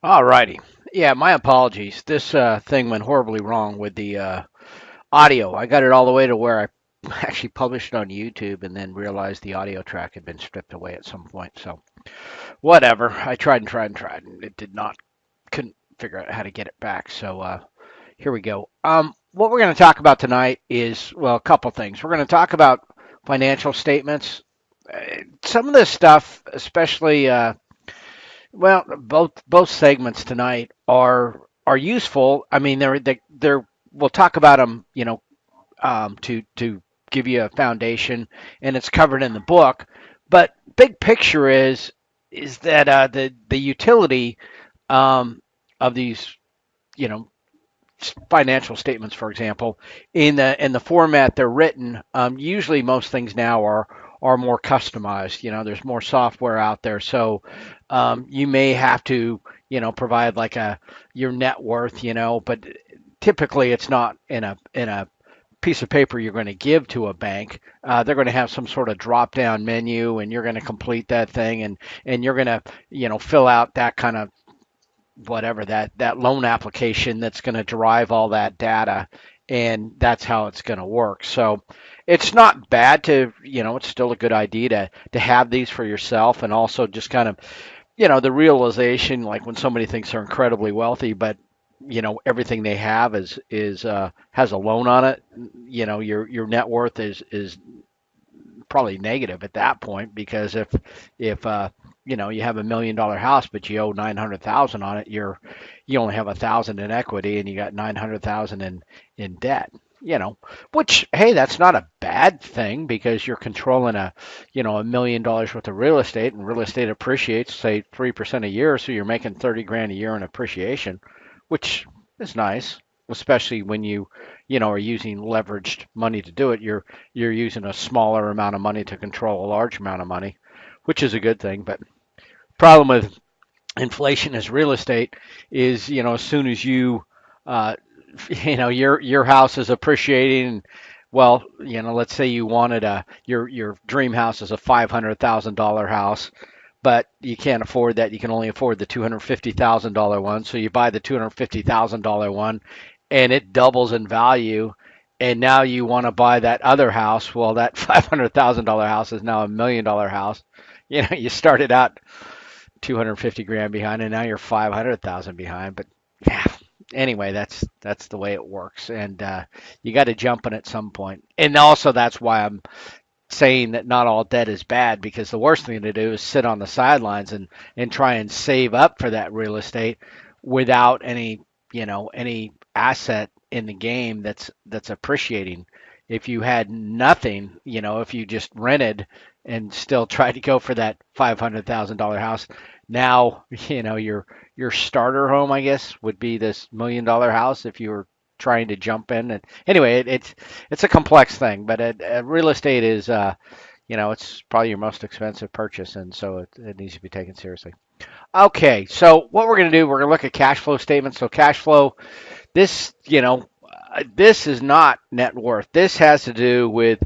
All righty. Yeah, my apologies. This thing went horribly wrong with the audio. I got it all the way to where I actually published it on YouTube and then realized the audio track had been stripped away at some point. So, whatever. I tried and tried and tried, and it did not, couldn't figure out how to get it back. So, here we go. What we're going to talk about tonight is, well, a couple things. We're going to talk about financial statements. Some of this stuff, especially well, both segments tonight are useful. I mean, they're we'll talk about them, to give you a foundation, and it's covered in the book. But big picture is that the utility um, of these, you know, financial statements, for example, in the format they're written, usually most things now are more customized. There's more software out there, so you may have to, provide like a your net worth, but typically it's not in a piece of paper you're going to give to a bank. They're going to have some sort of drop down menu, and you're going to complete that thing, and you're going to, fill out that kind of whatever that loan application that's going to derive all that data, and that's how it's going to work. So it's not bad to, it's still a good idea to have these for yourself, and also just kind of, the realization, like when somebody thinks they're incredibly wealthy, but everything they have is has a loan on it. Your net worth is probably negative at that point, because if you have $1 million house but you owe 900,000 on it, you only have 1,000 in equity and you got 900,000 in debt. Which, hey, that's not a bad thing, because you're controlling $1 million worth of real estate, and real estate appreciates, say, 3% a year, so you're making 30 grand a year in appreciation, which is nice, especially when you are using leveraged money to do it. You're using a smaller amount of money to control a large amount of money, which is a good thing. But problem with inflation as real estate is, as soon as uh, your house is appreciating. Well, let's say you wanted your dream house is a $500,000 house, but you can't afford that. You can only afford the $250,000 one. So you buy the $250,000 one, and it doubles in value. And now you want to buy that other house. Well, that $500,000 house is now $1 million house. You started out 250 grand behind, and now you're 500,000 behind. But yeah, anyway, that's the way it works, and you got to jump in at some point. And also, that's why I'm saying that not all debt is bad, because the worst thing to do is sit on the sidelines and try and save up for that real estate without any asset in the game that's appreciating. If you had nothing, if you just rented and still tried to go for that $500,000 house, now your starter home, I guess, would be this $1 million house if you were trying to jump in. And anyway, it's a complex thing, but real estate is, it's probably your most expensive purchase, and so it needs to be taken seriously. Okay, so what we're going to do, we're going to look at cash flow statements. So cash flow, this, this is not net worth. This has to do with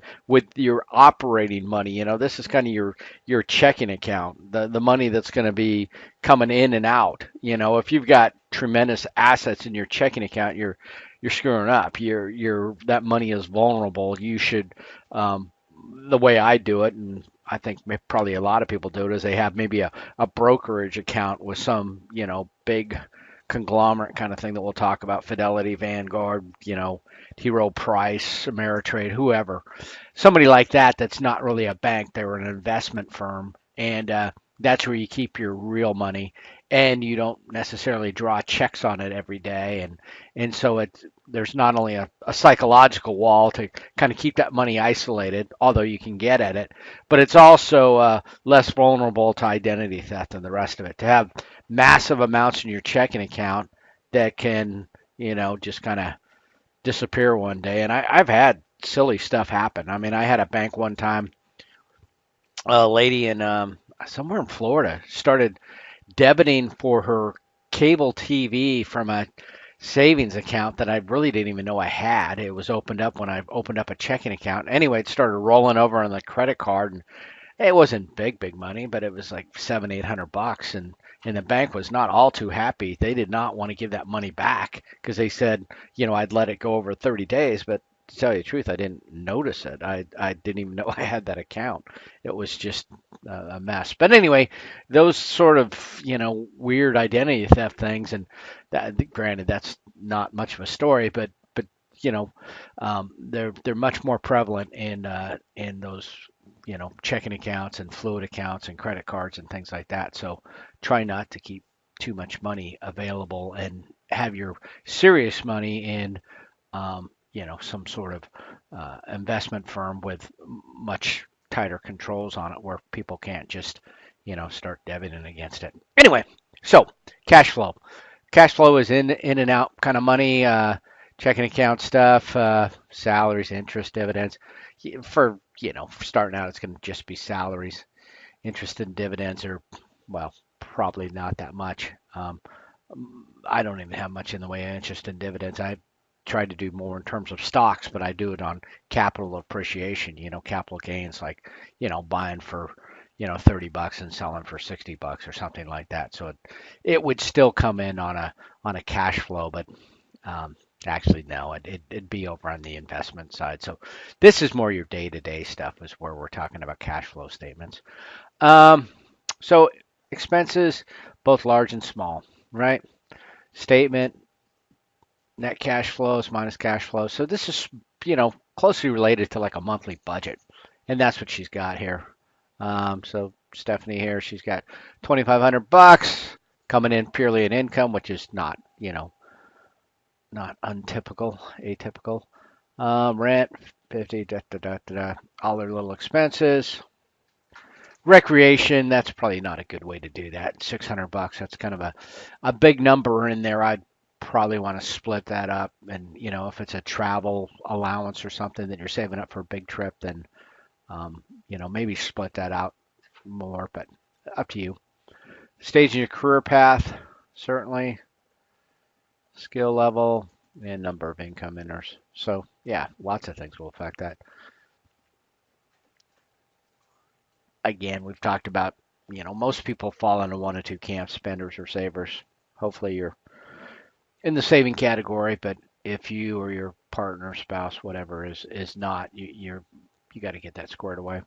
your operating money. This is kind of your checking account, the money that's going to be coming in and out. If you've got tremendous assets in your checking account, you're screwing up. That money is vulnerable. You should, the way I do it, and I think probably a lot of people do it, is they have maybe a brokerage account with some, big conglomerate kind of thing that we'll talk about: Fidelity, Vanguard, T. Rowe Price, Ameritrade, whoever. Somebody like that that's not really a bank, they're an investment firm. And that's where you keep your real money, and you don't necessarily draw checks on it every day. And so there's not only a psychological wall to kind of keep that money isolated, although you can get at it, but it's also less vulnerable to identity theft than the rest of it. To have massive amounts in your checking account that can, just kind of disappear one day. And I've had silly stuff happen. I mean, I had a bank one time, a lady in somewhere in Florida started debiting for her cable TV from a savings account that I really didn't even know I had. It was opened up when I opened up a checking account. Anyway, it started rolling over on the credit card, and it wasn't big money, but it was like 700, $800, and the bank was not all too happy. They did not want to give that money back because they said, I'd let it go over 30 days, but to tell you the truth, I didn't notice it. I didn't even know I had that account. It was just a mess. But anyway, those sort of, weird identity theft things, and that, granted, that's not much of a story, but you know, they're much more prevalent in those checking accounts and fluid accounts and credit cards and things like that. So try not to keep too much money available and have your serious money in some sort of investment firm with much tighter controls on it where people can't just start debiting against it. Anyway, so cash flow. Cash flow is in and out kind of money, checking account stuff, salaries, interest, dividends. For starting out, it's going to just be salaries. Interest and dividends are, well, probably not that much. I don't even have much in the way of interest and dividends. I try to do more in terms of stocks, but I do it on capital appreciation, capital gains, like, buying for, $30 and selling for $60 or something like that. So it would still come in on a cash flow, but actually, no, it'd be over on the investment side. So this is more your day-to-day stuff is where we're talking about cash flow statements. So expenses, both large and small, right? Statement, net cash flows minus cash flows. So this is, closely related to like a monthly budget. And that's what she's got here. So Stephanie here, she's got $2,500 coming in purely in income, which is not, not untypical, atypical. Rent, 50, all their little expenses. Recreation, that's probably not a good way to do that. $600, that's kind of a big number in there. I'd probably want to split that up. And, if it's a travel allowance or something that you're saving up for a big trip, then, maybe split that out more, but up to you. Stage in your career path, certainly. Skill level and number of income earners. So, yeah, lots of things will affect that. Again, we've talked about, most people fall into one of two camps, spenders or savers. Hopefully you're in the saving category, but if you or your partner, spouse, whatever is not, you got to get that squared away.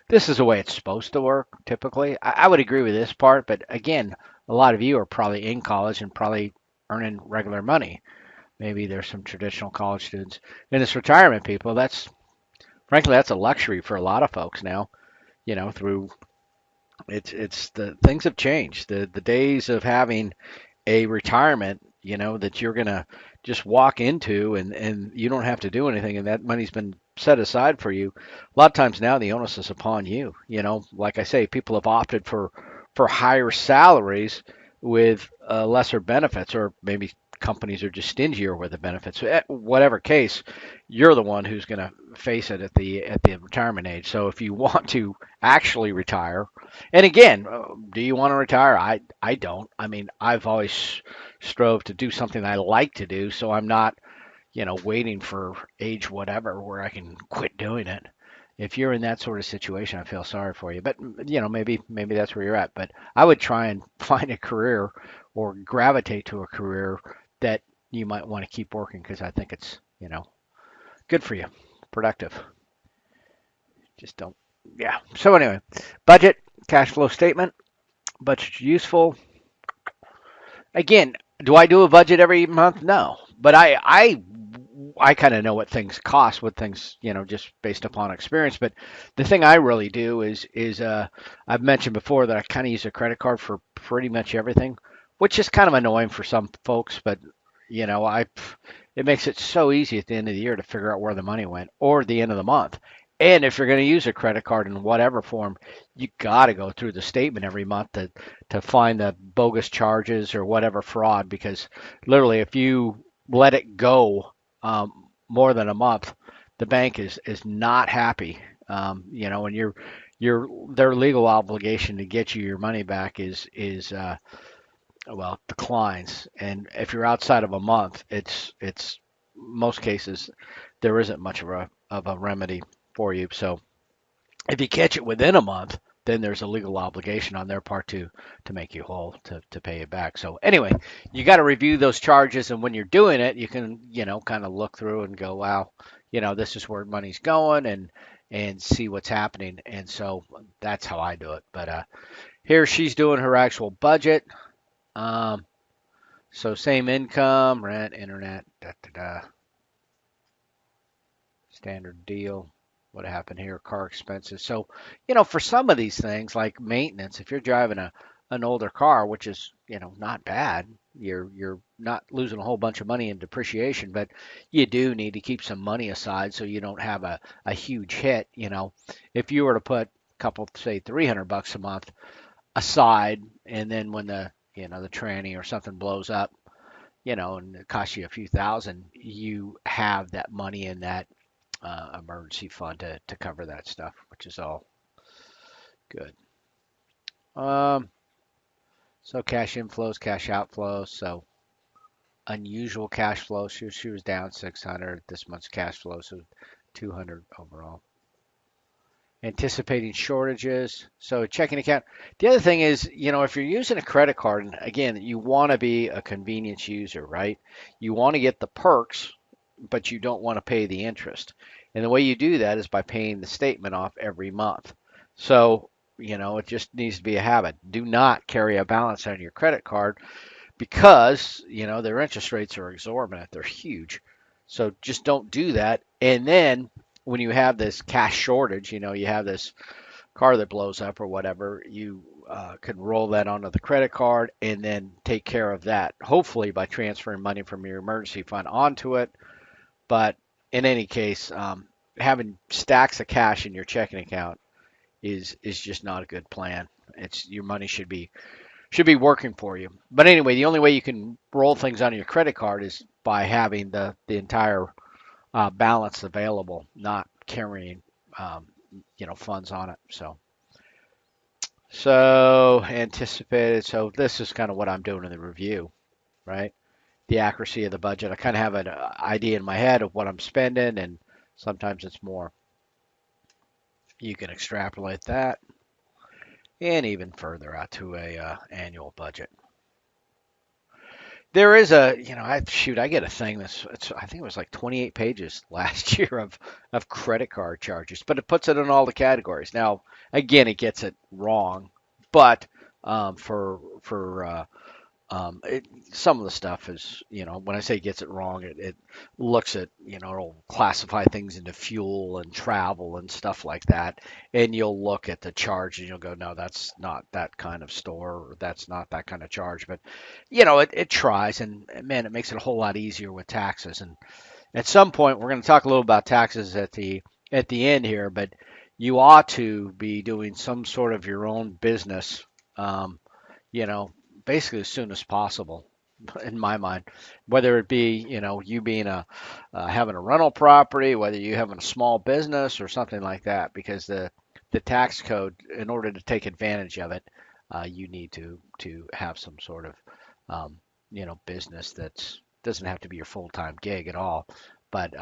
This is the way it's supposed to work, typically. I would agree with this part, but again, a lot of you are probably in college and probably earning regular money. Maybe there's some traditional college students. And this retirement people, frankly, that's a luxury for a lot of folks now. Through it's the things have changed. The days of having a retirement, that you're gonna just walk into and you don't have to do anything and that money's been set aside for you. A lot of times now the onus is upon you. Like I say, people have opted for higher salaries with lesser benefits, or maybe companies are just stingier with the benefits. Whatever case, you're the one who's going to face it at the retirement age. So if you want to actually retire, and again, do you want to retire? I don't. I mean, I've always strove to do something I like to do, so I'm not waiting for age whatever where I can quit doing it. If you're in that sort of situation, I feel sorry for you. But maybe that's where you're at. But I would try and find a career or gravitate to a career that you might want to keep working because I think it's good for you, productive. Just don't. Yeah. So anyway, budget, cash flow statement. Budget's useful. Again, do I do a budget every month? No, but I kind of know what things cost, what things, just based upon experience. But the thing I really do is I've mentioned before that I kind of use a credit card for pretty much everything, which is kind of annoying for some folks. But it makes it so easy at the end of the year to figure out where the money went or the end of the month. And if you're going to use a credit card in whatever form, you got to go through the statement every month to find the bogus charges or whatever fraud. Because literally, if you let it go more than a month, the bank is not happy. And their legal obligation to get you your money back is well, declines. And if you're outside of a month, it's most cases there isn't much of a remedy for you. So if you catch it within a month, then there's a legal obligation on their part to make you whole, to pay you back. So anyway, you got to review those charges, and when you're doing it, you can kind of look through and go, wow, this is where money's going, and see what's happening. And so that's how I do it. But here she's doing her actual budget. Um, so same income, rent, internet, da da da, standard deal. What happened here? Car expenses. So, for some of these things like maintenance, if you're driving an older car, which is, not bad, you're not losing a whole bunch of money in depreciation, but you do need to keep some money aside so you don't have a huge hit. If you were to put a couple, say $300 a month aside, and then when the tranny or something blows up, and it costs you a few thousand, you have that money in that emergency fund to cover that stuff, which is all good. Um, so cash inflows, cash outflows. So unusual cash flow. She was down 600. This month's cash flow, so 200 overall. Anticipating shortages. So checking account. The other thing is, if you're using a credit card, and again, you want to be a convenience user, right? You want to get the perks, but you don't want to pay the interest. And the way you do that is by paying the statement off every month. So, it just needs to be a habit. Do not carry a balance on your credit card because, their interest rates are exorbitant. They're huge. So just don't do that. And then when you have this cash shortage, you have this car that blows up or whatever, you can roll that onto the credit card and then take care of that, hopefully by transferring money from your emergency fund onto it. But in any case, having stacks of cash in your checking account is just not a good plan. It's your money should be working for you. But anyway, the only way you can roll things onto your credit card is by having the entire balance available, not carrying funds on it. So anticipated. So this is kind of what I'm doing in the review, right? The accuracy of the budget. I kind of have an idea in my head of what I'm spending, and sometimes it's more. You can extrapolate that and even further out to a annual budget. There is I get a thing I think it was like 28 pages last year of credit card charges, but it puts it in all the categories. Now, again, it gets it wrong, but for some of the stuff is, when I say gets it wrong, it looks at, it'll classify things into fuel and travel and stuff like that. And you'll look at the charge and you'll go, no, that's not that kind of store, or that's not that kind of charge. But, it tries, and man, it makes it a whole lot easier with taxes. And at some point, we're going to talk a little about taxes at the end here, but you ought to be doing some sort of your own business, um, you know, basically as soon as possible, in my mind. Whether it be, you being having a rental property, whether you having a small business or something like that, because the tax code, in order to take advantage of it, you need to have some sort of business that's doesn't have to be your full-time gig at all, but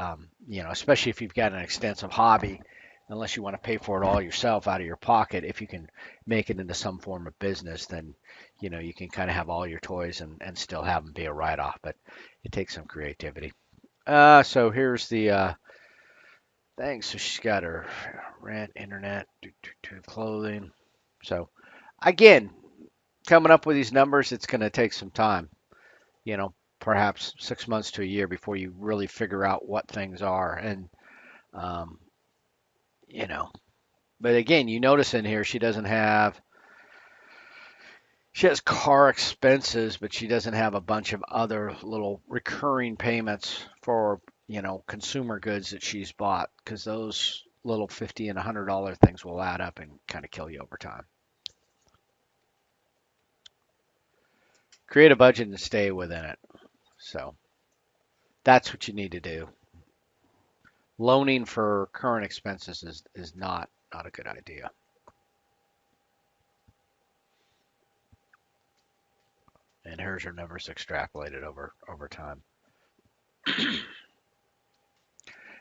especially if you've got an extensive hobby, unless you want to pay for it all yourself out of your pocket, if you can make it into some form of business, then you can kind of have all your toys and still have them be a write-off, but it takes some creativity. So here's the thing. So she's got her rent, internet, clothing. So again, coming up with these numbers, it's going to take some time. Perhaps 6 months to a year before you really figure out what things are. And um, you know, but again, you notice in here she has car expenses, but she doesn't have a bunch of other little recurring payments for, consumer goods that she's bought, because those little 50 and $100 things will add up and kind of kill you over time. Create a budget and stay within it. So that's what you need to do. Loaning for current expenses is not a good idea. And here's her numbers extrapolated over time.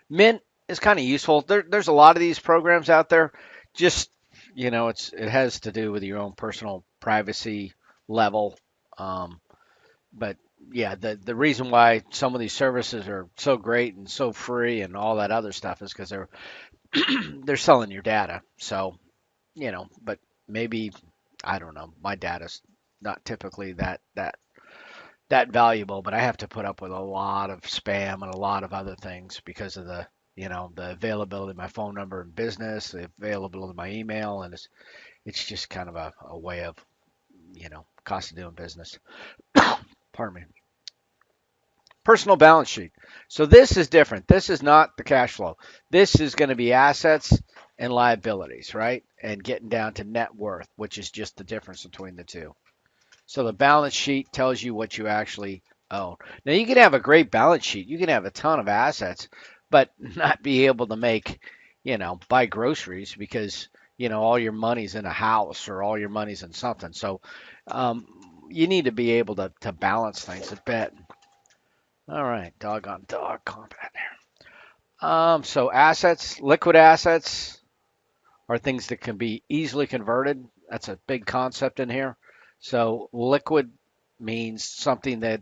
Mint is kind of useful. There's a lot of these programs out there. Just it has to do with your own personal privacy level. Um, but yeah, the reason why some of these services are so great and so free and all that other stuff is because they're selling your data. So, but maybe I don't know. My data's not typically that valuable, but I have to put up with a lot of spam and a lot of other things because of the availability of my phone number in business, the availability of my email, and it's just kind of a way of, cost of doing business. Pardon me. Personal balance sheet. So this is different. This is not the cash flow. This is going to be assets and liabilities, right? And getting down to net worth, which is just the difference between the two. So the balance sheet tells you what you actually own. Now you can have a great balance sheet. You can have a ton of assets, but not be able to buy groceries because, all your money's in a house or all your money's in something. So um, you need to be able to balance things a bit. All right, doggone dog combat there. So assets, liquid assets are things that can be easily converted. That's a big concept in here. So liquid means something that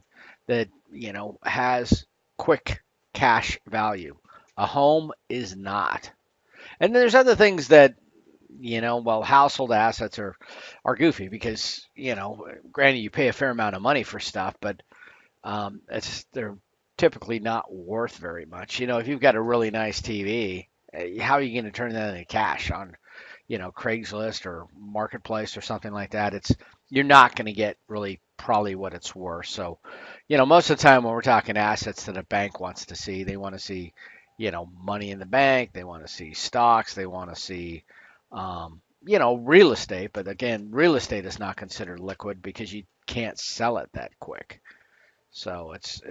has quick cash value. A home is not. And there's other things that well, household assets are goofy because granted you pay a fair amount of money for stuff, but they're typically not worth very much. If you've got a really nice TV, how are you going to turn that into cash on, Craigslist or Marketplace or something like that? You're not going to get really probably what it's worth. So, most of the time when we're talking assets that a bank wants to see, they want to see, money in the bank, they want to see stocks, they want to see, real estate. But again, real estate is not considered liquid because you can't sell it that quick. So it's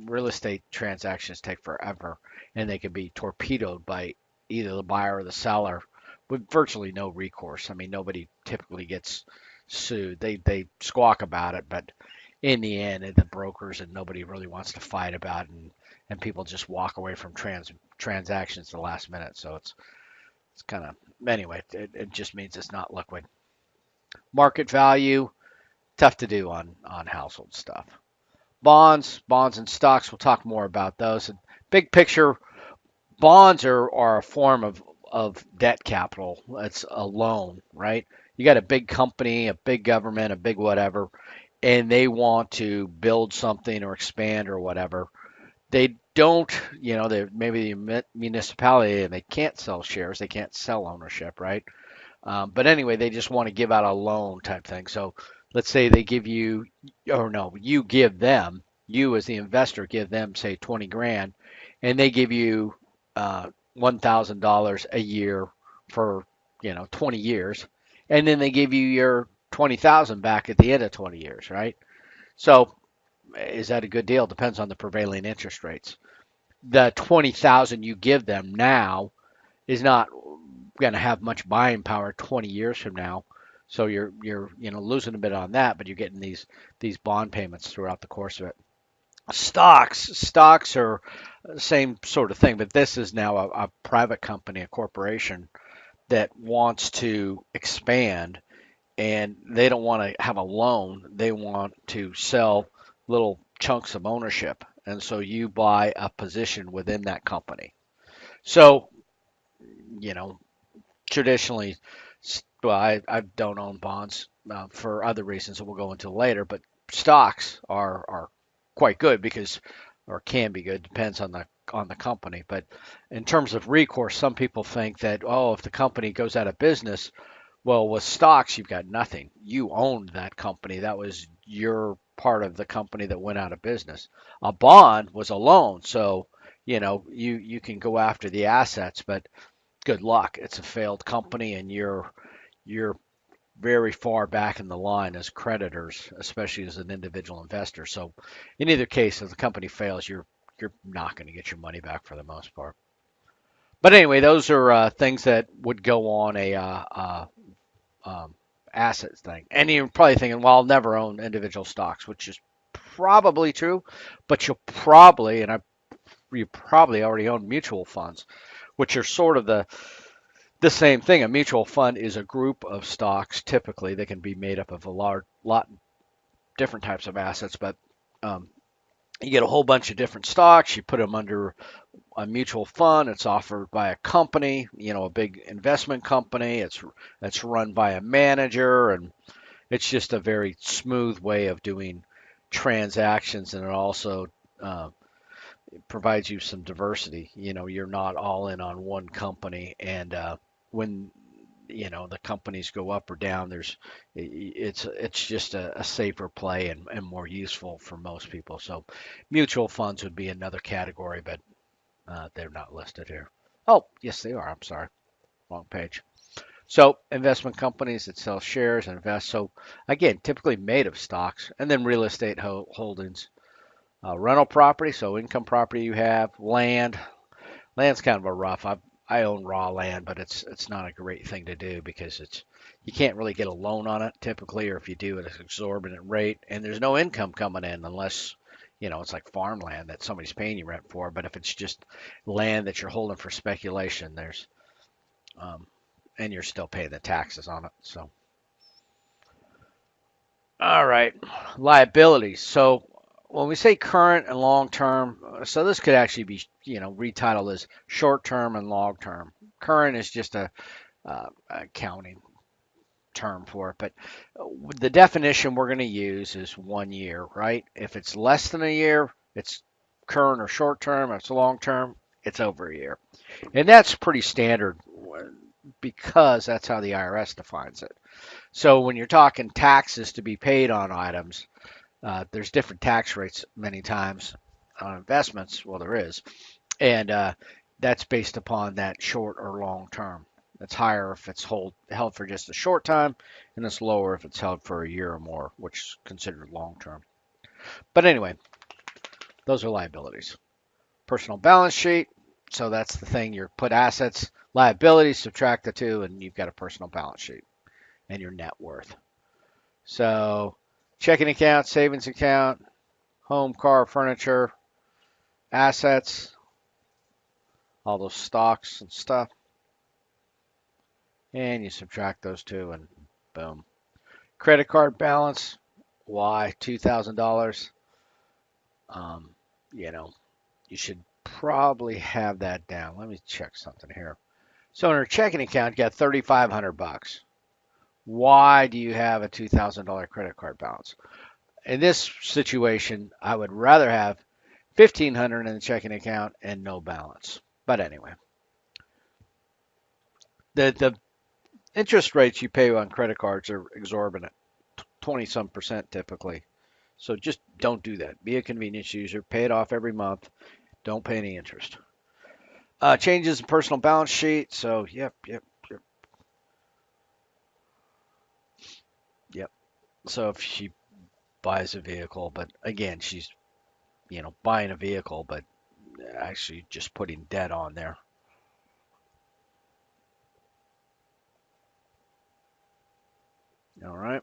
real estate transactions take forever, and they can be torpedoed by either the buyer or the seller with virtually no recourse. I mean, nobody typically gets sued. They squawk about it, but in the end, the brokers and nobody really wants to fight about it, and people just walk away from transactions the last minute. So it's kind of anyway. It just means it's not liquid. Market value tough to do on household stuff. Bonds and stocks. We'll talk more about those. And big picture, bonds are a form of debt capital. It's a loan, right? You got a big company, a big government, a big whatever, and they want to build something or expand or whatever. They don't, they maybe the municipality and they can't sell shares, they can't sell ownership, right? But anyway, they just want to give out a loan type thing. So let's say they give you, or no, you give them, you as the investor give them, say, 20 grand, and they give you $1,000 a year for, 20 years. And then they give you your 20,000 back at the end of 20 years, right? So is that a good deal? Depends on the prevailing interest rates. The 20,000 you give them now is not going to have much buying power 20 years from now. So you're losing a bit on that, but you're getting these bond payments throughout the course of it. Stocks are the same sort of thing, but this is now a private company, a corporation that wants to expand, and they don't want to have a loan. They want to sell little chunks of ownership, and so you buy a position within that company. So you know traditionally, well, I don't own bonds for other reasons that we'll go into later, but stocks are quite good because, or can be good, depends on the company. But in terms of recourse, some people think that, oh, if the company goes out of business, well, with stocks, you've got nothing. You owned that company. That was your part of the company that went out of business. A bond was a loan, so you can go after the assets, but good luck. It's a failed company, and you're very far back in the line as creditors, especially as an individual investor. So, in either case, if the company fails, you're not going to get your money back for the most part. But anyway, those are things that would go on a um, assets thing. And you're probably thinking, well, I'll never own individual stocks, which is probably true, but you probably already own mutual funds, which are sort of The same thing. A mutual fund is a group of stocks. Typically, they can be made up of a lot different types of assets, but um, you get a whole bunch of different stocks. You put them under a mutual fund. It's offered by a company, a big investment company. It's run by a manager, and it's just a very smooth way of doing transactions, and it also uh, provides you some diversity. You're not all in on one company, and when the companies go up or down, it's just a safer play and more useful for most people. So mutual funds would be another category, but they're not listed here. Oh, yes, they are. I'm sorry, wrong page. So investment companies that sell shares and invest. So again, typically made of stocks, and then real estate holdings, rental property. So income property you have, land. Land's kind of a rough. I own raw land, but it's not a great thing to do because you can't really get a loan on it typically, or if you do, at an exorbitant rate, and there's no income coming in unless it's like farmland that somebody's paying you rent for. But if it's just land that you're holding for speculation, there's um, and you're still paying the taxes on it. So, all right, liabilities. So when we say current and long term, so this could actually be, retitled as short term and long term. Current is just a accounting term for it, but the definition we're going to use is 1 year, right? If it's less than a year, it's current or short term. If it's long term, it's over a year. And that's pretty standard because that's how the IRS defines it. So when you're talking taxes to be paid on items, there's different tax rates many times on investments. Well, there is. And that's based upon that short or long term. It's higher if it's held for just a short time, and it's lower if it's held for a year or more, which is considered long term. But anyway, those are liabilities. Personal balance sheet. So that's the thing. You put assets, liabilities, subtract the two, and you've got a personal balance sheet and your net worth. So checking account, savings account, home, car, furniture, assets, all those stocks and stuff. And you subtract those two and boom. Credit card balance, why $2,000? Um, you know, you should probably have that down. Let me check something here. So in your checking account, you got 3,500 bucks. Why do you have a $2,000 credit card balance? In this situation, I would rather have 1,500 in the checking account and no balance. But anyway, the interest rates you pay on credit cards are exorbitant, 20 some percent typically. So just don't do that. Be a convenience user. Pay it off every month. Don't pay any interest. Changes in personal balance sheet. So yep. Yep. So if she buys a vehicle, but again, she's buying a vehicle, but actually just putting debt on there. All right.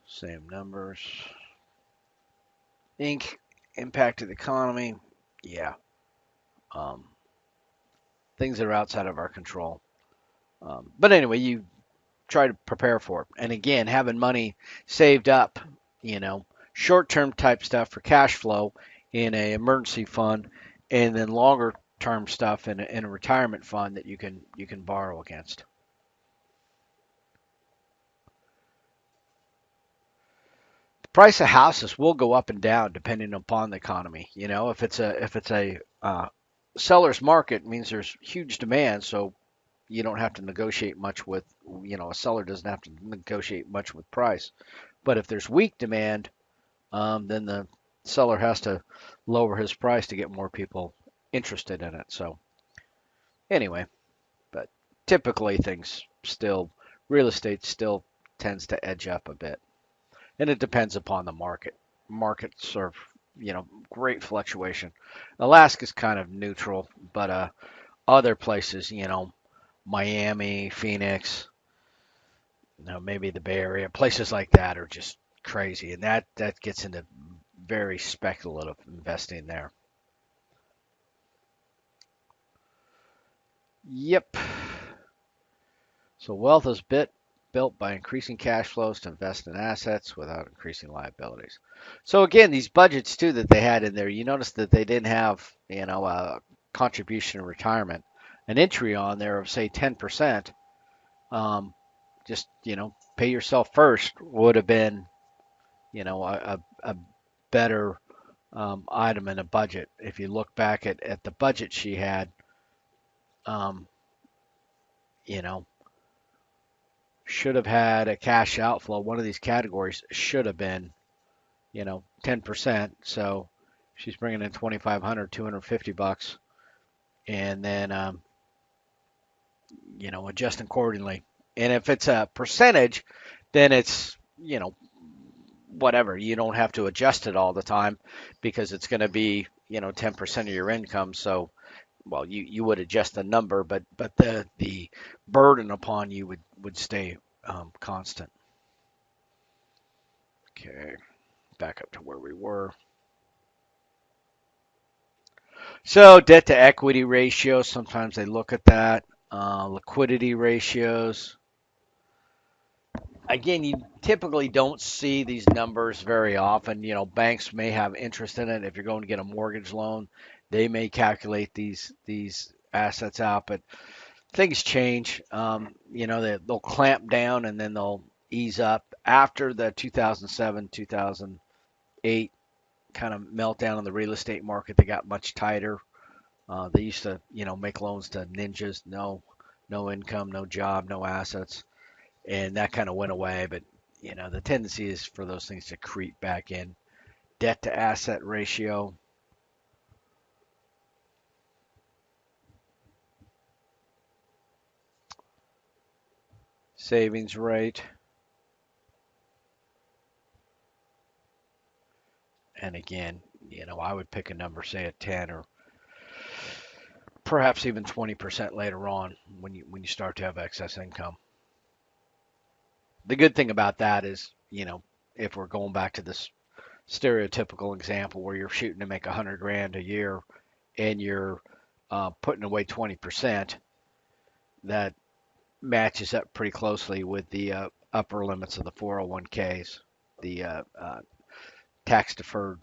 Same numbers. Inc. Impacted the economy. Yeah. Um, things that are outside of our control. But anyway, you try to prepare for it. And again, having money saved up, short-term type stuff for cash flow in a emergency fund, and then longer term stuff in a retirement fund that you can borrow against. The price of houses will go up and down depending upon the economy. If it's a seller's market, it means there's huge demand, so you don't have to negotiate much with, a seller doesn't have to negotiate much with price. But if there's weak demand, then the seller has to lower his price to get more people interested in it. So anyway, but typically things still, real estate still tends to edge up a bit, and it depends upon the market. Markets are, great fluctuation. Alaska's kind of neutral, but other places, Miami, Phoenix, maybe the Bay Area, places like that are just crazy, and that gets into very speculative investing there. Yep. So wealth is built by increasing cash flows to invest in assets without increasing liabilities. So again, these budgets too that they had in there, you notice that they didn't have, a contribution to retirement. An entry on there of say 10%, um, just, pay yourself first would have been, a better item in a budget. If you look back at the budget she had, um, you know, should have had a cash outflow. One of these categories should have been, 10%. So she's bringing in 2,500, $250, and then, adjust accordingly. And if it's a percentage, then it's, whatever. You don't have to adjust it all the time because it's going to be, 10% of your income. So, well, you would adjust the number, but the burden upon you would stay constant. Okay, back up to where we were. So debt to equity ratio, sometimes they look at that. Liquidity ratios. Again, you typically don't see these numbers very often. Banks may have interest in it. If you're going to get a mortgage loan, they may calculate these assets out, but things change. They'll clamp down and then they'll ease up after the 2007, 2008 kind of meltdown in the real estate market. They got much tighter. They used to, make loans to ninjas, no income, no job, no assets, and that kind of went away. But the tendency is for those things to creep back in. Debt to asset ratio. Savings rate. And again, I would pick a number, say at 10 or perhaps even 20% later on when you start to have excess income. The good thing about that is, if we're going back to this stereotypical example where you're shooting to make 100 grand a year and you're putting away 20%, that matches up pretty closely with the upper limits of the 401ks, the tax deferred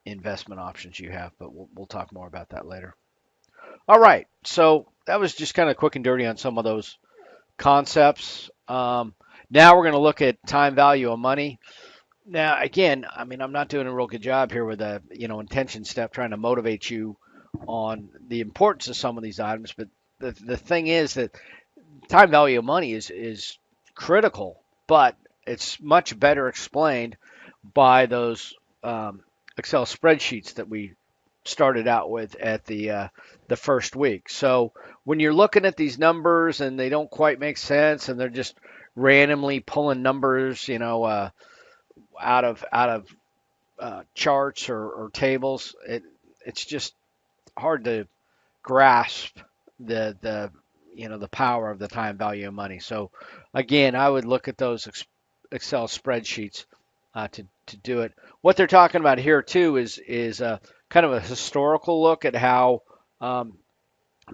investment options you have. But we'll talk more about that later. All right, so that was just kind of quick and dirty on some of those concepts. Now we're going to look at time value of money. Now, again, I mean, I'm not doing a real good job here with a intention step, trying to motivate you on the importance of some of these items. But the thing is that time value of money is critical, but it's much better explained by those Excel spreadsheets that we started out with at the first week. So when you're looking at these numbers and they don't quite make sense and they're just randomly pulling numbers, out of charts or tables, it's just hard to grasp the power of the time value of money. So again, I would look at those Excel spreadsheets to do it. What they're talking about here too is kind of a historical look at how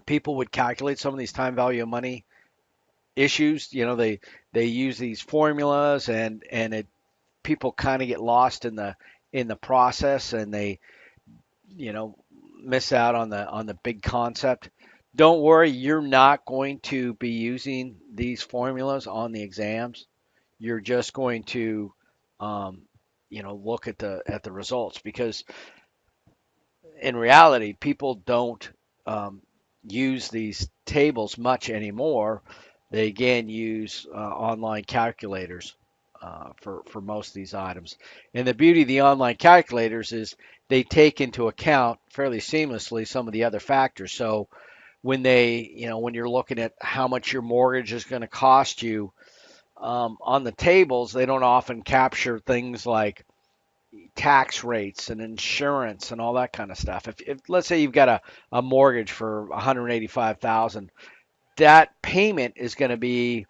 people would calculate some of these time value of money issues. They use these formulas and people kind of get lost in the process and they you know miss out on the big concept. Don't worry, you're not going to be using these formulas on the exams. You're just going to look at the results because in reality people don't use these tables much anymore. They again use online calculators for most of these items. And the beauty of the online calculators is they take into account fairly seamlessly some of the other factors. So when you're looking at how much your mortgage is going to cost you on the tables, they don't often capture things like tax rates and insurance and all that kind of stuff. If let's say you've got a mortgage for 185,000, that payment is going to be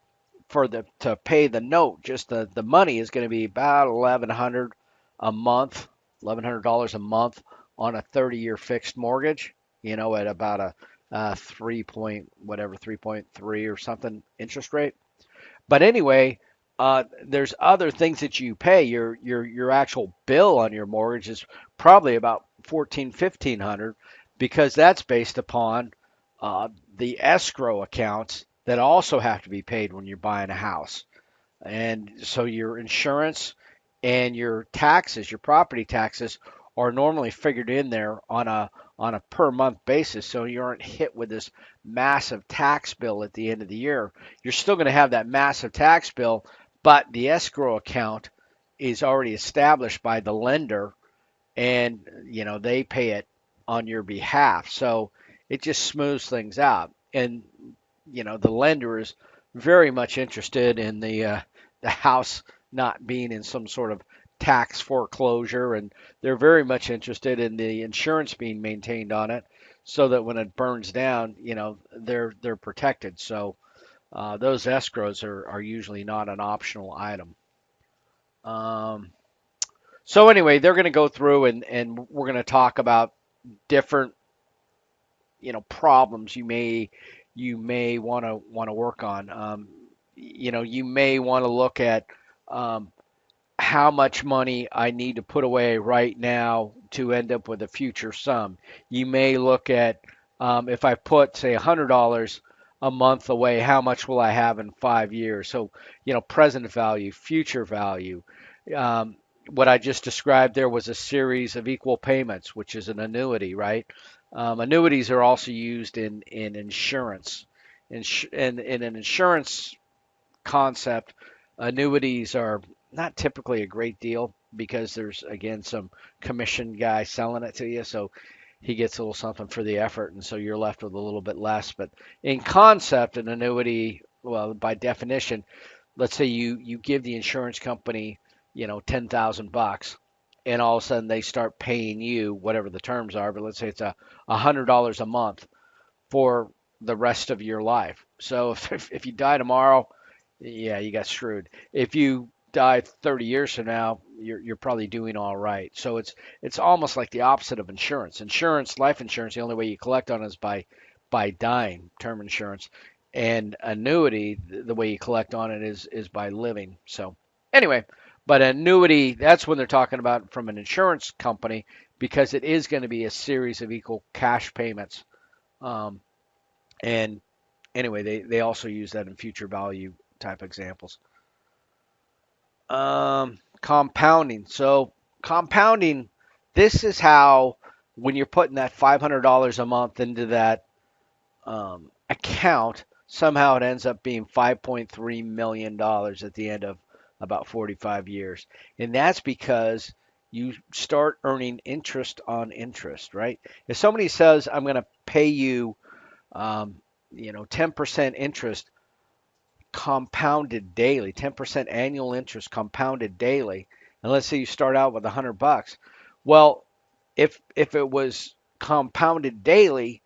for the to pay the note, just the money is going to be about 1,100 a month, $1,100 a month on a 30-year fixed mortgage. At about a 3 point whatever 3.3 or something interest rate. But anyway, there's other things that you pay. Your actual bill on your mortgage is probably about 1,400, 1,500, because that's based upon the escrow accounts that also have to be paid when you're buying a house. And so your insurance and your taxes, your property taxes, are normally figured in there on a per month basis. So you aren't hit with this massive tax bill at the end of the year. You're still going to have that massive tax bill, but the escrow account is already established by the lender, and they pay it on your behalf. So it just smooths things out. And the lender is very much interested in the house not being in some sort of tax foreclosure, and they're very much interested in the insurance being maintained on it, so that when it burns down, they're protected. So those escrows are usually not an optional item. Um, so anyway, they're going to go through, and we're going to talk about different problems you may want to work on. You may want to look at um, how much money I need to put away right now to end up with a future sum. You may look at, if I put, say, $100 a month away, how much will I have in 5 years? So, present value, future value. Um, what I just described there was a series of equal payments, which is an annuity, right? Annuities are also used in insurance. In an insurance concept, annuities are not typically a great deal, because there's, again, some commission guy selling it to you, so he gets a little something for the effort, and so you're left with a little bit less. But in concept, an annuity, well, by definition, let's say you give the insurance company, 10,000 bucks, and all of a sudden they start paying you whatever the terms are, but let's say it's $100 a month for the rest of your life. So if you die tomorrow, yeah, you got screwed. If you die 30 years from now, you're probably doing all right. So it's almost like the opposite of insurance. Insurance, life insurance, the only way you collect on it is by dying, term insurance. And annuity, the way you collect on it is by living. So anyway, but annuity, that's when they're talking about from an insurance company, because it is going to be a series of equal cash payments. Um, and anyway, they also use that in future value type examples. Compounding. So compounding, this is how, when you're putting that $500 a month into that account, somehow it ends up being $5.3 million dollars at the end of about 45 years. And that's because you start earning interest on interest, right? If somebody says, I'm going to pay you, 10% interest compounded daily, 10% annual interest compounded daily, and let's say you start out with $100. Well, if it was compounded daily,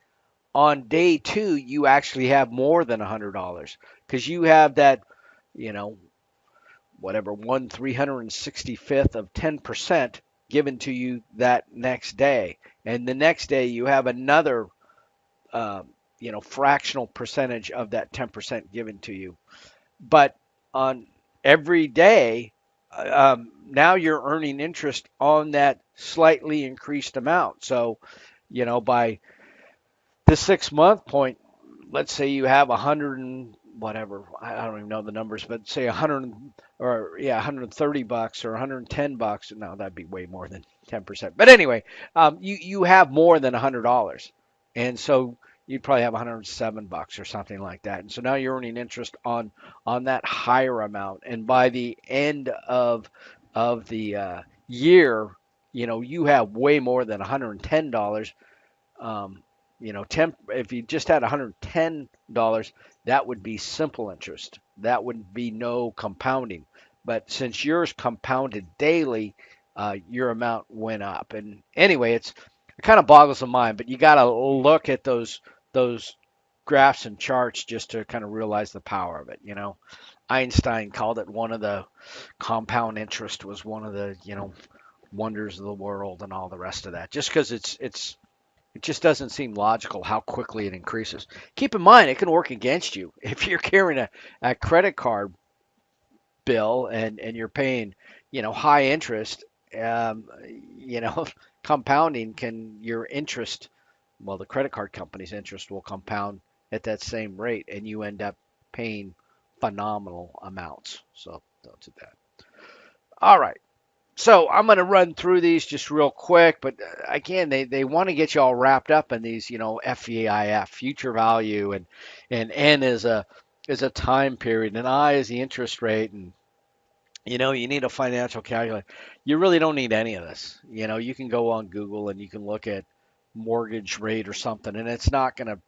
on day two you actually have more than $100, because you have that, you know, whatever, 1/365th of 10% given to you that next day, and the next day you have another, uh, fractional percentage of that 10% given to you. But on every day, now you're earning interest on that slightly increased amount. So, by the 6 month point, let's say you have 100 and whatever, I don't even know the numbers, but say 100, or yeah, $130 or $110. No, that'd be way more than 10%. But anyway, you have more than $100, and so you'd probably have $107 or something like that. And so now you're earning interest on that higher amount. And by the end of the year, you have way more than $110. um, 10, if you just had $110, that would be simple interest. That would be no compounding. But since yours compounded daily, your amount went up. And anyway, it kind of boggles the mind, but you got to look at those graphs and charts just to kind of realize the power of it. Einstein called it one of the compound interest was one of the, wonders of the world and all the rest of that. Just because it just doesn't seem logical how quickly it increases. Keep in mind, it can work against you if you're carrying a credit card bill and you're paying, high interest. Um, you know, compounding can your interest. Well, the credit card company's interest will compound at that same rate, and you end up paying phenomenal amounts. So don't do that. All right. So I'm going to run through these just real quick, but again, they want to get you all wrapped up in these, FVIF, future value, and N is a time period, and I is the interest rate, and you need a financial calculator. You really don't need any of this. You can go on Google and you can look at mortgage rate or something, and it's not going to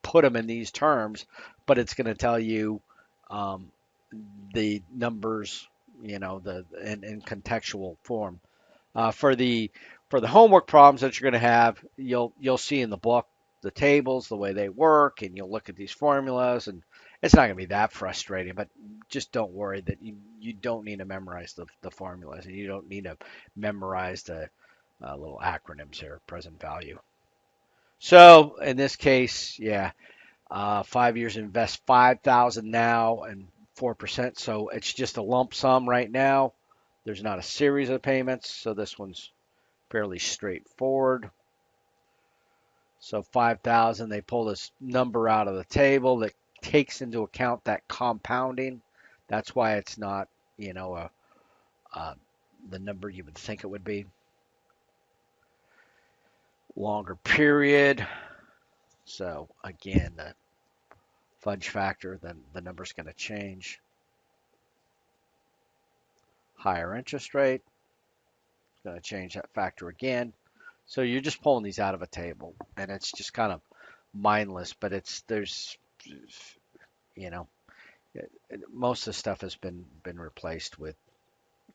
put them in these terms, but it's going to tell you um, the numbers, the in contextual form. For the homework problems that you're going to have, you'll see in the book the tables, the way they work, and you'll look at these formulas, and it's not going to be that frustrating. But just don't worry that you don't need to memorize the formulas, and you don't need to memorize the little acronyms here, present value. So in this case, yeah, 5 years invest 5,000 now and 4%. So it's just a lump sum right now. There's not a series of payments, so this one's fairly straightforward. So 5,000, they pull this number out of the table that takes into account that compounding. That's why it's not, uh, the number you would think it would be. Longer period. So again, the fudge factor, then the number's going to change. Higher interest rate, going to change that factor again. So you're just pulling these out of a table, and it's just kind of mindless. But there's, you know, most of the stuff has been replaced with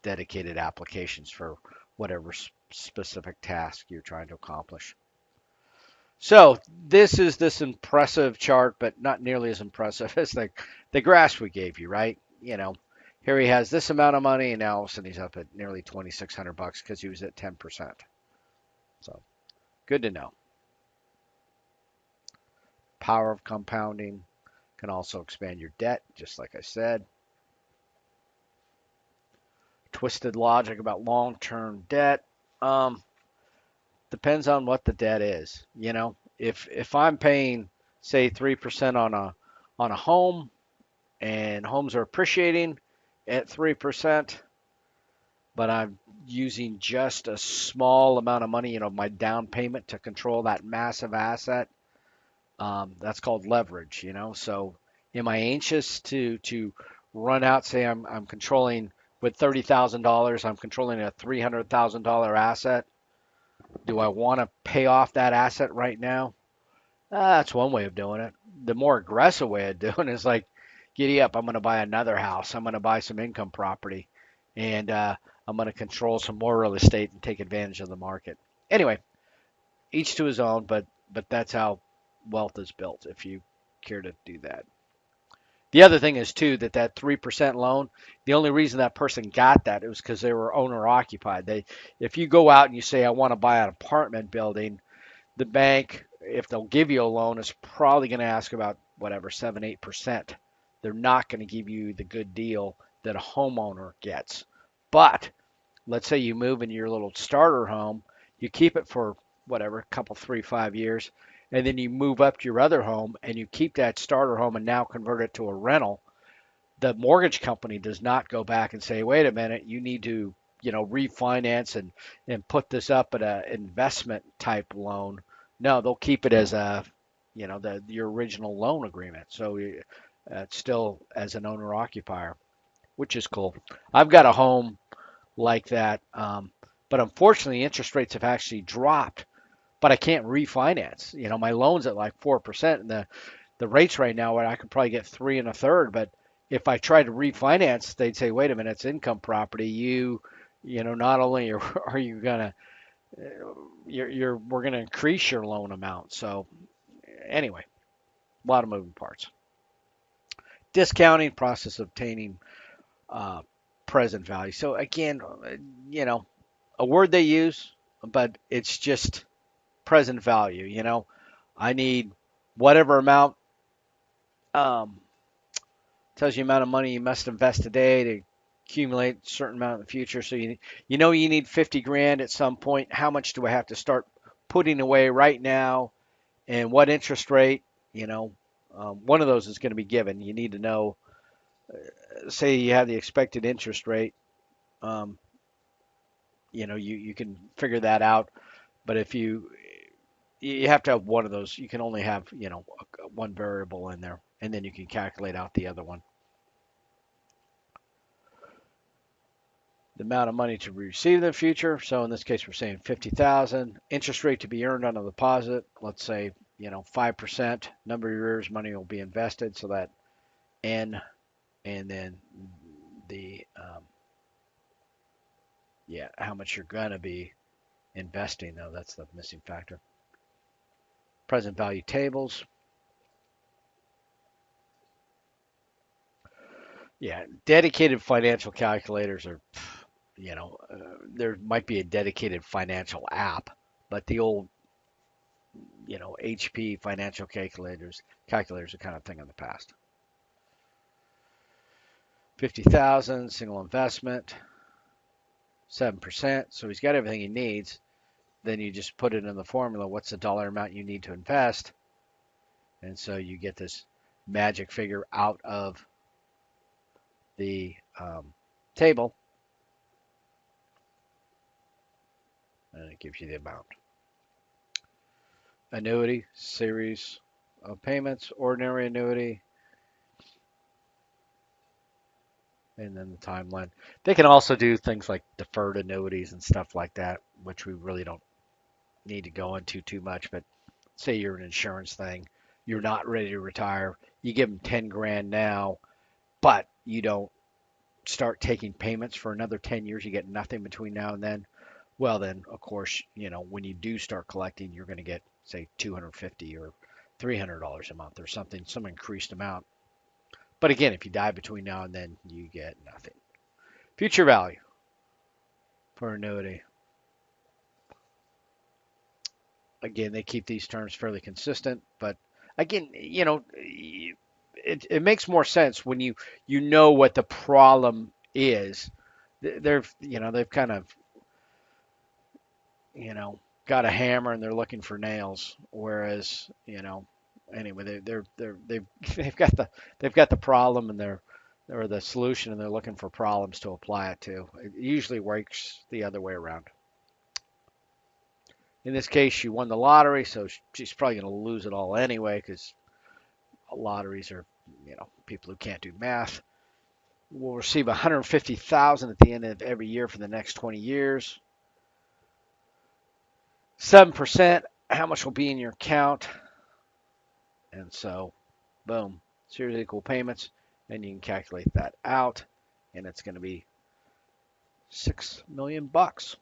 dedicated applications for whatever specific task you're trying to accomplish. So this is this impressive chart, but not nearly as impressive as the graphs we gave you, right? Here he has this amount of money, and now all of a sudden he's up at nearly 2,600 bucks because he was at 10%. So good to know. Power of compounding can also expand your debt, just like I said. Twisted logic about long-term debt. Um, Depends on what the debt is. If I'm paying, say, 3% on a home, and homes are appreciating at 3%, but I'm using just a small amount of money, my down payment to control that massive asset. That's called leverage. So am I anxious to run out? Say I'm controlling with $30,000, I'm controlling a $300,000 asset. Do I want to pay off that asset right now? That's one way of doing it. The more aggressive way of doing it is like, giddy up, I'm going to buy another house. I'm going to buy some income property, and I'm going to control some more real estate and take advantage of the market. Anyway, each to his own, but that's how wealth is built. If you care to do that. The other thing is too that 3% loan, the only reason that person got that was because they were owner occupied. If you go out and you say I want to buy an apartment building, the bank, if they'll give you a loan, is probably going to ask about whatever 7-8%. They're not going to give you the good deal that a homeowner gets. But let's say you move into your little starter home, you keep it for whatever, a couple, 3, 5 years, and then you move up to your other home and you keep that starter home and now convert it to a rental. The mortgage company does not go back and say, wait a minute, you need to, refinance and put this up at an investment type loan. No, they'll keep it as your original loan agreement. So it's still as an owner occupier, which is cool. I've got a home like that. But unfortunately, interest rates have actually dropped, but I can't refinance. My loan's at like 4%, and the rates right now, I could probably get 3 1/3. But if I try to refinance, they'd say, wait a minute, it's income property. Not only are you gonna, we're gonna increase your loan amount. So anyway, a lot of moving parts. Discounting, process of obtaining uh, present value. So again, you know, a word they use, but it's just present value. I need whatever amount, um, tells you the amount of money you must invest today to accumulate a certain amount in the future. So you need 50 grand at some point. How much do I have to start putting away right now, and what interest rate? You know, one of those is going to be given. You need to know. Say you have the expected interest rate. Um, you can figure that out. But if you have to have one of those. You can only have one variable in there, and then you can calculate out the other one. The amount of money to receive in the future. So in this case, we're saying 50,000. Interest rate to be earned on a deposit. Let's say 5%. Number of years money will be invested. So that N, and then the how much you're gonna be investing though. That's the missing factor. Present value tables. Yeah, dedicated financial calculators are, there might be a dedicated financial app, but the old, HP financial calculators are kind of thing of the past. 50,000 single investment, 7%. So he's got everything he needs. Then you just put it in the formula. What's the dollar amount you need to invest? And so you get this magic figure out of the table, and it gives you the amount. Annuity, series of payments, ordinary annuity, and then the timeline. They can also do things like deferred annuities and stuff like that, which we really don't need to go into too much. But say you're an insurance thing, you're not ready to retire, you give them 10 grand now, but you don't start taking payments for another 10 years, you get nothing between now and then. Well, then, of course, when you do start collecting, you're going to get, say, 250 or $300 a month or something, some increased amount. But again, if you die between now and then, you get nothing. Future value for annuity. Again, they keep these terms fairly consistent, but again, it makes more sense when you know what the problem is. They've kind of you know got a hammer and they're looking for nails, whereas anyway they've got the problem and they're or the solution and they're looking for problems to apply it to. It usually works the other way around. In this case, she won the lottery, so she's probably going to lose it all anyway because lotteries are, people who can't do math. Will receive 150,000 at the end of every year for the next 20 years. 7%, how much will be in your account? And so, boom, series equal payments, and you can calculate that out, and it's going to be $6 million bucks.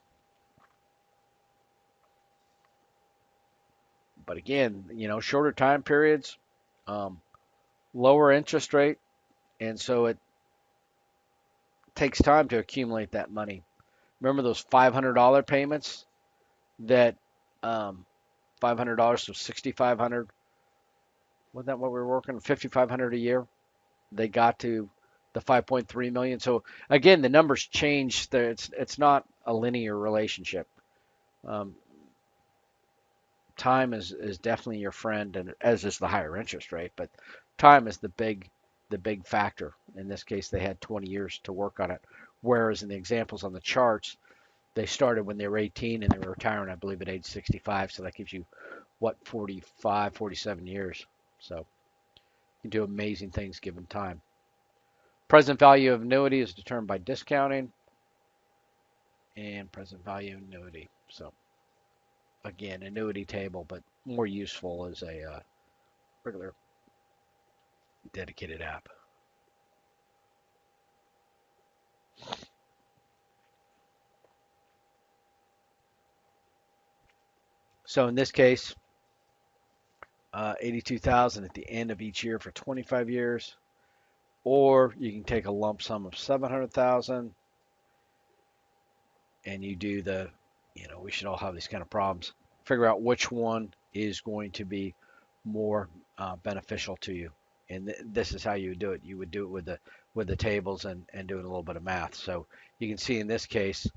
But again, shorter time periods, um, lower interest rate, and so it takes time to accumulate that money. Remember those $500 payments that $500 to 6,500. Wasn't that what we were working? 5,500 a year. They got to the 5.3 million. So again, the numbers change. It's not a linear relationship. Um, time is definitely your friend, and as is the higher interest rate. But time is the big factor. In this case, they had 20 years to work on it. Whereas in the examples on the charts, they started when they were 18 and they were retiring, I believe, at age 65. So that gives you, 45, 47 years. So you can do amazing things given time. Present value of annuity is determined by discounting and present value of annuity. So again, annuity table, but more useful as a regular dedicated app. So in this case, 82,000 at the end of each year for 25 years. or you can take a lump sum of 700,000 and you do the, we should all have these kind of problems. Figure out which one is going to be more beneficial to you, and this is how you would do it. You would do it with the tables and doing a little bit of math. So you can see in this case,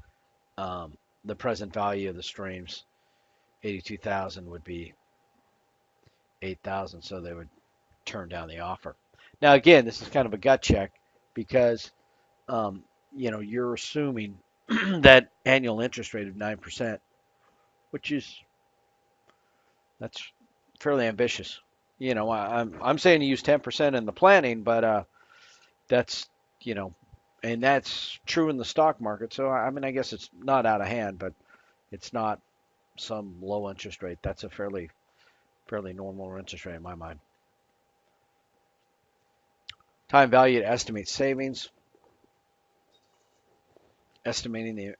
the present value of the streams, 82,000 would be 8,000, so they would turn down the offer. Now again, this is kind of a gut check because you're assuming that annual interest rate of 9%, which is that's fairly ambitious. I'm saying to use 10% in the planning, but that's you know, and that's true in the stock market. So I mean, I guess it's not out of hand, but it's not some low interest rate. That's a fairly normal interest rate in my mind. Time value to estimate savings, estimating the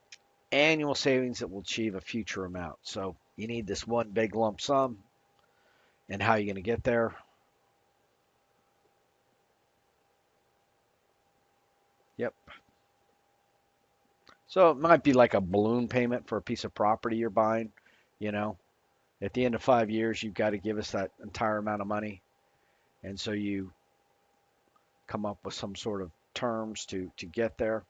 annual savings that will achieve a future amount. So you need this one big lump sum, and how are you going to get there? Yep. So it might be like a balloon payment for a piece of property you're buying. You know, at the end of 5 years, you've got to give us that entire amount of money, and so you come up with some sort of terms to get there.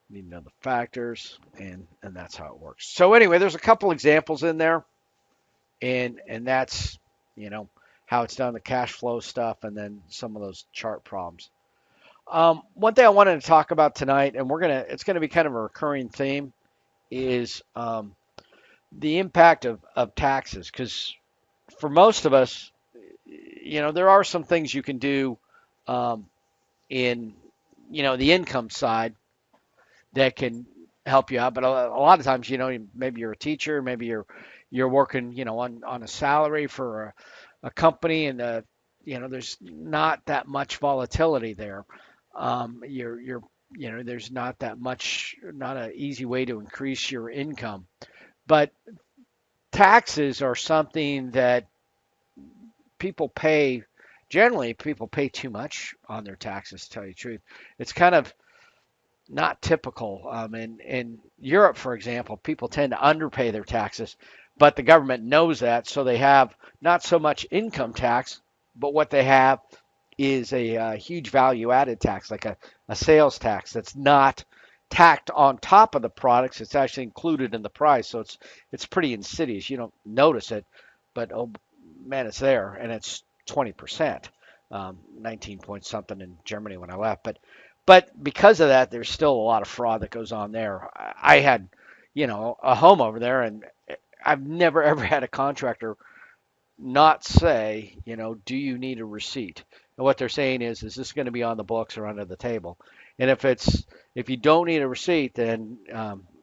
You need to know the factors, and that's how it works. So anyway, there's a couple examples in there, and that's you know how it's done, the cash flow stuff, and then some of those chart problems. One thing I wanted to talk about tonight, and it's gonna be kind of a recurring theme, is the impact of taxes. Because for most of us, there are some things you can do um, in, the income side that can help you out. But a lot of times, maybe you're a teacher, maybe you're working, on a salary for a company, and there's not that much volatility there. You're there's not that much, not an easy way to increase your income. But taxes are something that people pay. Generally, people pay too much on their taxes. To tell you the truth, it's kind of not typical. In Europe, for example, people tend to underpay their taxes, but the government knows that, so they have not so much income tax, but what they have is a huge value added tax, like a sales tax that's not tacked on top of the products. It's actually included in the price, so it's pretty insidious. You don't notice it, but oh man, it's there, and it's 20%, 19 point something in Germany when I left. But because of that, there's still a lot of fraud that goes on there. I had, a home over there, and I've never ever had a contractor not say, do you need a receipt? And what they're saying is this going to be on the books or under the table? And if you don't need a receipt, then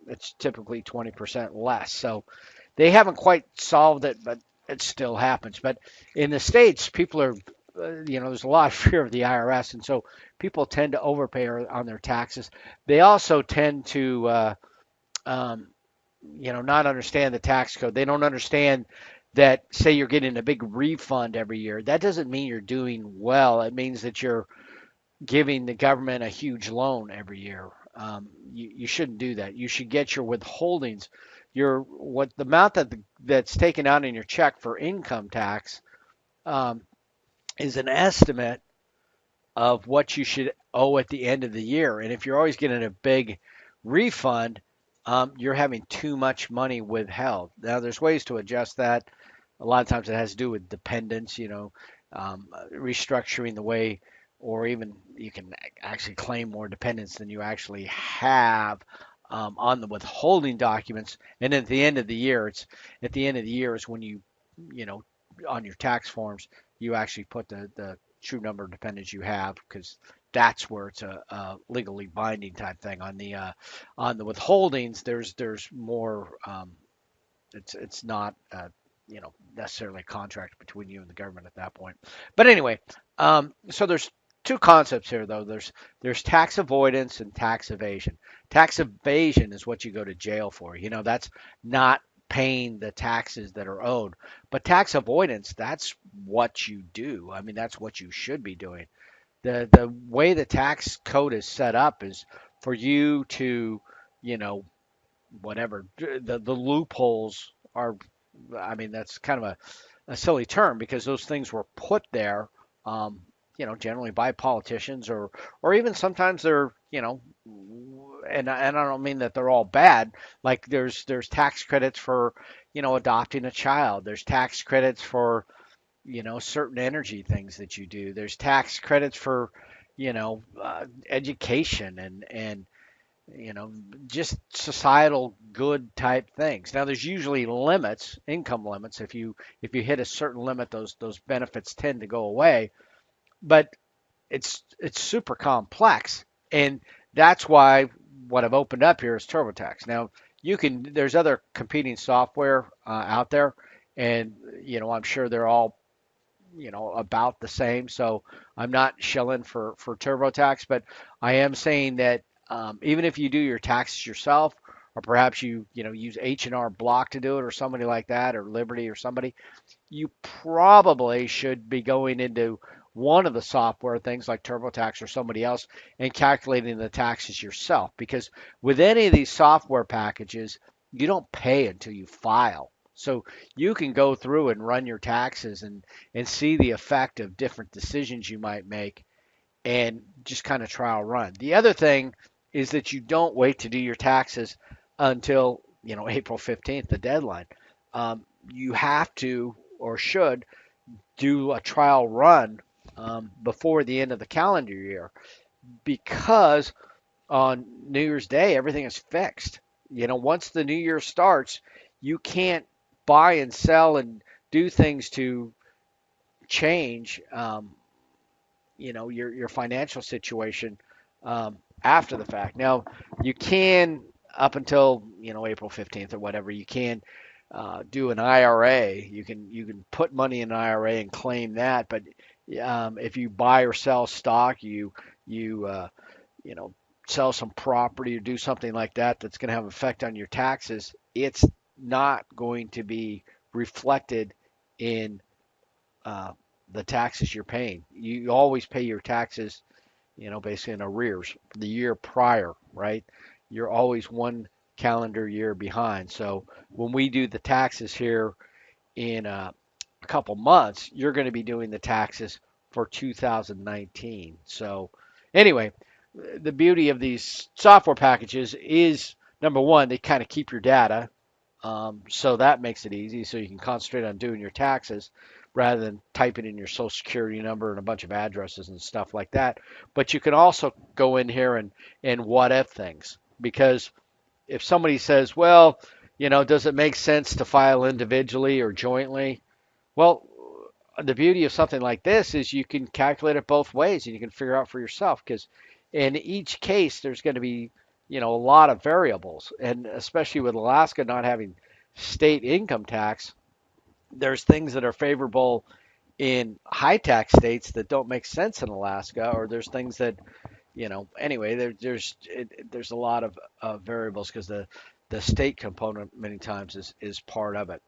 it's typically 20% less. So they haven't quite solved it, but it still happens. But in the States, people are, there's a lot of fear of the IRS, and so people tend to overpay on their taxes. They also tend to, um, not understand the tax code. They don't understand that, say you're getting a big refund every year. That doesn't mean you're doing well. It means that you're giving the government a huge loan every year. You shouldn't do that. You should get your withholdings, what the amount that's taken out in your check for income tax, um, is an estimate of what you should owe at the end of the year. And if you're always getting a big refund, you're having too much money withheld. Now, there's ways to adjust that. A lot of times it has to do with dependence, restructuring the way, or even you can actually claim more dependents than you actually have on the withholding documents. And at the end of the year, is when you know, on your tax forms, you actually put the true number of dependents you have, because that's where it's a legally binding type thing. On the withholdings, there's more. It's not necessarily a contract between you and the government at that point. But anyway, so there's two concepts here though. There's tax avoidance and tax evasion. Tax evasion is what you go to jail for. That's not paying the taxes that are owed. But tax avoidance, that's what you do. I mean, that's what you should be doing. The way the tax code is set up is for you to, you know, whatever the loopholes are. I mean, that's kind of a silly term because those things were put there, um, generally by politicians or even sometimes they're, and I don't mean that they're all bad. Like there's tax credits for, adopting a child. There's tax credits for, certain energy things that you do. There's tax credits for, education and you know, just societal good type things. Now there's usually limits, income limits. If you hit a certain limit, those benefits tend to go away. But it's super complex, and that's why what I've opened up here is TurboTax. Now there's other competing software out there, and I'm sure they're all about the same. So I'm not shilling for TurboTax, but I am saying that even if you do your taxes yourself, or perhaps you use H&R Block to do it, or somebody like that, or Liberty or somebody, you probably should be going into one of the software things like TurboTax or somebody else and calculating the taxes yourself. Because with any of these software packages, you don't pay until you file. So you can go through and run your taxes and see the effect of different decisions you might make and just kind of trial run. The other thing is that you don't wait to do your taxes until April 15th, the deadline. You have to or should do a trial run before the end of the calendar year because on New Year's Day everything is fixed. Once the new year starts, you can't buy and sell and do things to change your financial situation after the fact. Now, you can up until April 15th or whatever, you can do an IRA. You can put money in an IRA and claim that, but if you buy or sell stock, you you know sell some property or do something like that that's going to have an effect on your taxes, it's not going to be reflected in uh, the taxes you're paying. You always pay your taxes, basically in arrears for the year prior, right? You're always one calendar year behind. So when we do the taxes here in a couple months, you're going to be doing the taxes for 2019. So anyway, the beauty of these software packages is number one, they kind of keep your data. So that makes it easy. So you can concentrate on doing your taxes rather than typing in your social security number and a bunch of addresses and stuff like that. But you can also go in here and what if things. Because if somebody says, well, does it make sense to file individually or jointly? Well, the beauty of something like this is you can calculate it both ways and you can figure out for yourself because in each case there's going to be a lot of variables, and especially with Alaska not having state income tax, there's things that are favorable in high tax states that don't make sense in Alaska, or there's things that anyway there's a lot of variables because the state component many times is part of it.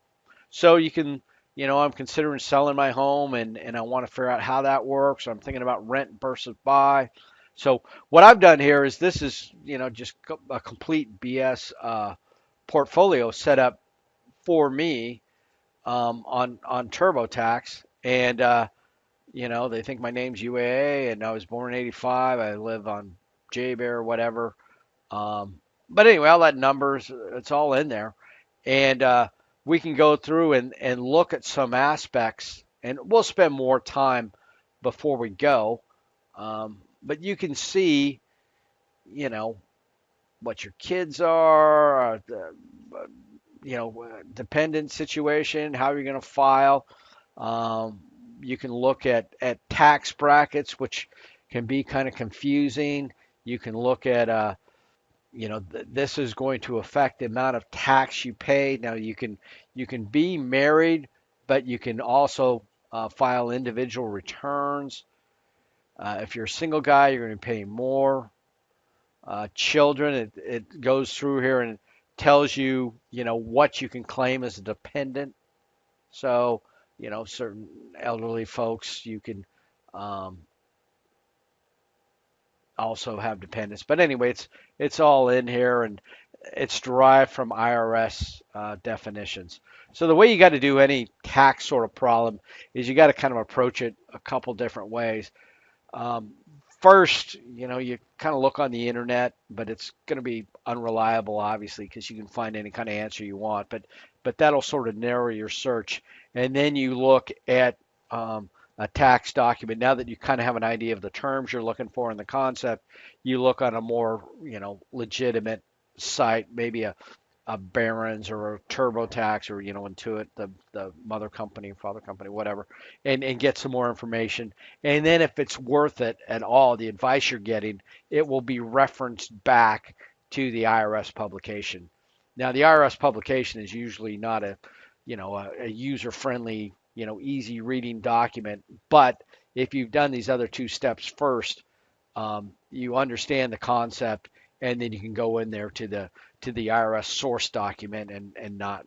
So you can, I'm considering selling my home and I want to figure out how that works. I'm thinking about rent versus buy. So what I've done here is this is, just a complete BS portfolio set up for me on TurboTax. And, they think my name's UAA and I was born in 85. I live on JBear or whatever. Um, but anyway, all that numbers, it's all in there. And we can go through and look at some aspects, and we'll spend more time before we go. But you can see, you know, what your kids are, dependent situation, how you're going to file. Um, you can look at tax brackets, which can be kind of confusing. You can look at this is going to affect the amount of tax you pay. Now you can be married, but you can also file individual returns. If you're a single guy, you're going to pay more. Children, it goes through here and tells you, what you can claim as a dependent. So, certain elderly folks, you can um, also have dependents. But anyway, it's all in here, and it's derived from IRS definitions. So the way you got to do any tax sort of problem is you got to kind of approach it a couple different ways. Um, First, you kind of look on the internet, but it's going to be unreliable, obviously, because you can find any kind of answer you want. But that'll sort of narrow your search, and then you look at a tax document. Now that you kind of have an idea of the terms you're looking for and the concept, you look on a more legitimate site, maybe a Barron's or a TurboTax or Intuit, the mother company, father company, whatever, and get some more information. And then if it's worth it at all, the advice you're getting, it will be referenced back to the IRS publication. Now the IRS publication is usually not a user friendly, easy reading document, but if you've done these other two steps first, you understand the concept, and then you can go in there to the IRS source document and not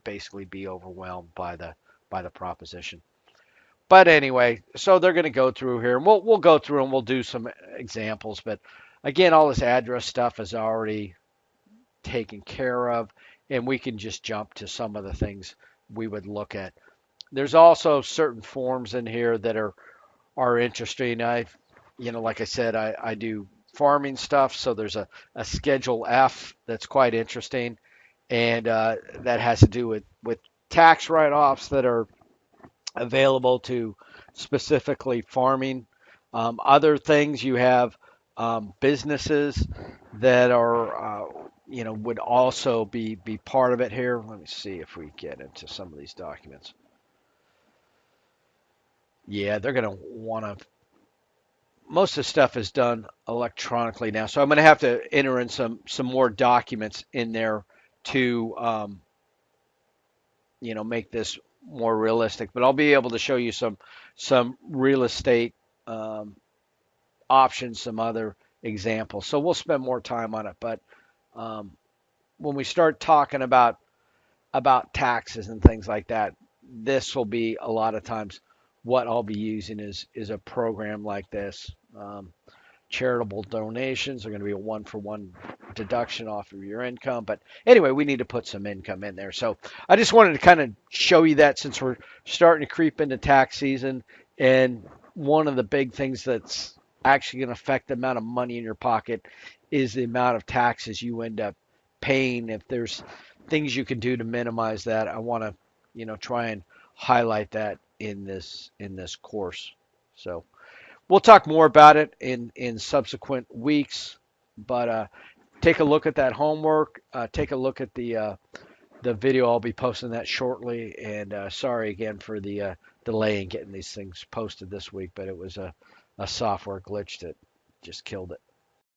basically be overwhelmed by the proposition. But anyway, so they're going to go through here, and we'll go through and we'll do some examples. But again, all this address stuff is already taken care of, and we can just jump to some of the things we would look at. There's also certain forms in here that are interesting. Like I said, I do farming stuff, so there's a Schedule F that's quite interesting, and that has to do with tax write-offs that are available to specifically farming. Other things you have businesses that are would also be part of it here. Let me see if we get into some of these documents. Yeah, they're going to want to. Most of the stuff is done electronically now, so I'm going to have to enter in some more documents in there to make this more realistic. But I'll be able to show you some real estate um, options, some other examples. So we'll spend more time on it. But um, when we start talking about taxes and things like that, this will be a lot of times what I'll be using is a program like this. Charitable donations are going to be a one-for-one deduction off of your income. But anyway, we need to put some income in there. So I just wanted to kind of show you that since we're starting to creep into tax season. And one of the big things that's actually going to affect the amount of money in your pocket is the amount of taxes you end up paying. If there's things you can do to minimize that, I want to, try and highlight that in this course. So we'll talk more about it in subsequent weeks, but take a look at that homework. Take a look at the video. I'll be posting that shortly. And sorry again for the delay in getting these things posted this week, but it was a software glitch that just killed it.